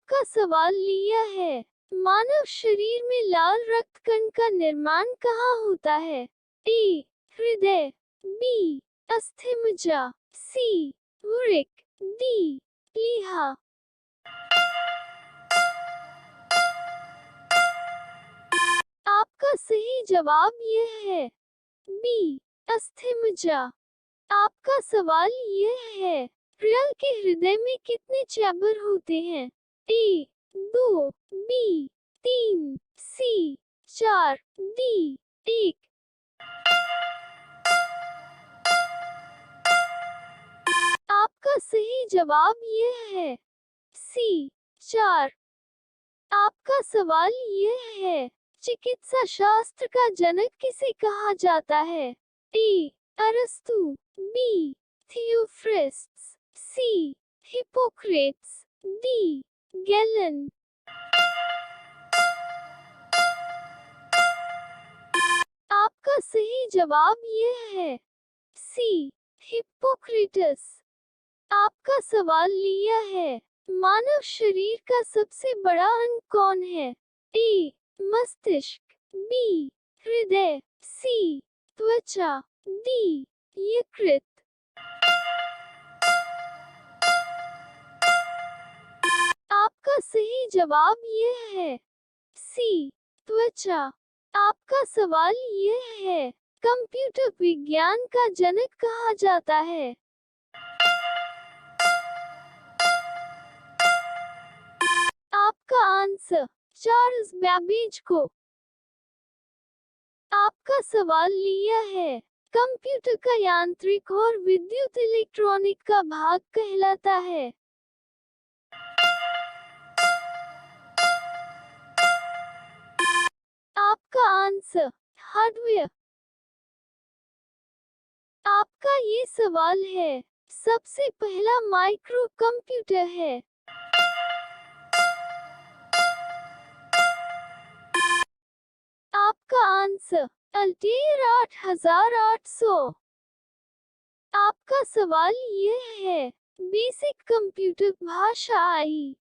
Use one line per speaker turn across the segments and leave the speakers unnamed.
आपका सवाल लिया है। मानव शरीर में लाल रक्त कण का निर्माण कहाँ होता है? ए. हृदय, बी. अस्थिमज्जा, सी. वृक्क, डी. प्लीहा। आपका सही जवाब यह है बी. अस्थिमज्जा। आपका सवाल यह है, प्रियल के हृदय में कितने चैम्बर होते हैं? ए. 2, बी. 3, सी. 4, डी. 1। आपका सही जवाब यह है सी. 4। आपका सवाल यह है, चिकित्सा शास्त्र का जनक किसे कहा जाता है? ए. अरस्तु, B. Theophrastus, C. Hippocrates, D. Galen. आपका सही जवाब यह है सी. हिप्पोक्रेटस। आपका सवाल लिया है, मानव शरीर का सबसे बड़ा अंग कौन है? ए. मस्तिष्क, बी. हृदय, सी. त्वचा, डी. यकृत। आपका सही जवाब यह है सी. त्वचा। आपका सवाल यह है, कंप्यूटर विज्ञान का जनक कहा जाता है? आपका आंसर चार्ल्स बैबेज को। आपका सवाल लिया है, कंप्यूटर का यांत्रिक और विद्युत इलेक्ट्रॉनिक का भाग कहलाता है? आपका आंसर हार्डवेयर। आपका ये सवाल है, सबसे पहला माइक्रो कंप्यूटर है? आपका आंसर अल्टेयर 8800। आपका सवाल यह है, बेसिक कंप्यूटर भाषा आई?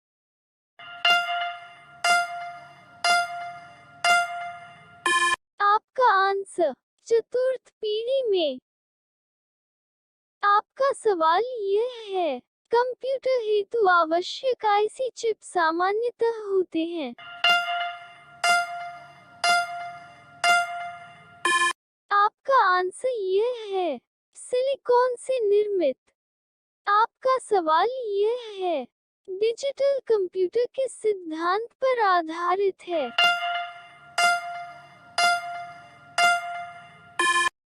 आपका आंसर चतुर्थ पीढ़ी में। आपका सवाल यह है, कंप्यूटर हेतु आवश्यक आईसी चिप सामान्यतः होते हैं? आपका आंसर यह है, सिलिकॉन से निर्मित। आपका सवाल यह है, डिजिटल कंप्यूटर किस सिद्धांत पर आधारित है?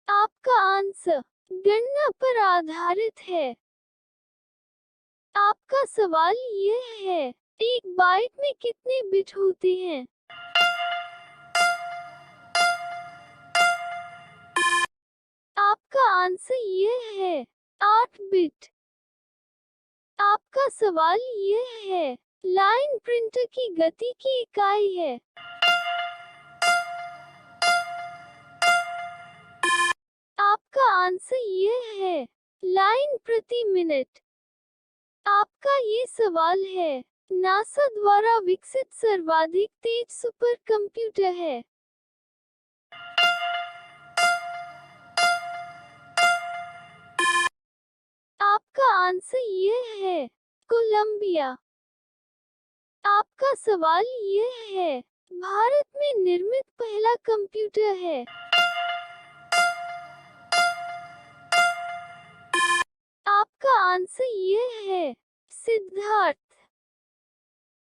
आपका आंसर गणना पर आधारित है। आपका सवाल यह है, एक बाइट में कितने बिट होते हैं? आपका आंसर यह है 8 बिट। आपका सवाल यह है, लाइन प्रिंटर की गति की इकाई है? आपका आंसर यह है, लाइन प्रति मिनट। आपका ये सवाल है, नासा द्वारा विकसित सर्वाधिक तेज सुपर कंप्यूटर है? आपका आंसर यह है कोलंबिया। आपका सवाल यह है, भारत में निर्मित पहला कंप्यूटर है? आपका आंसर यह है सिद्धार्थ।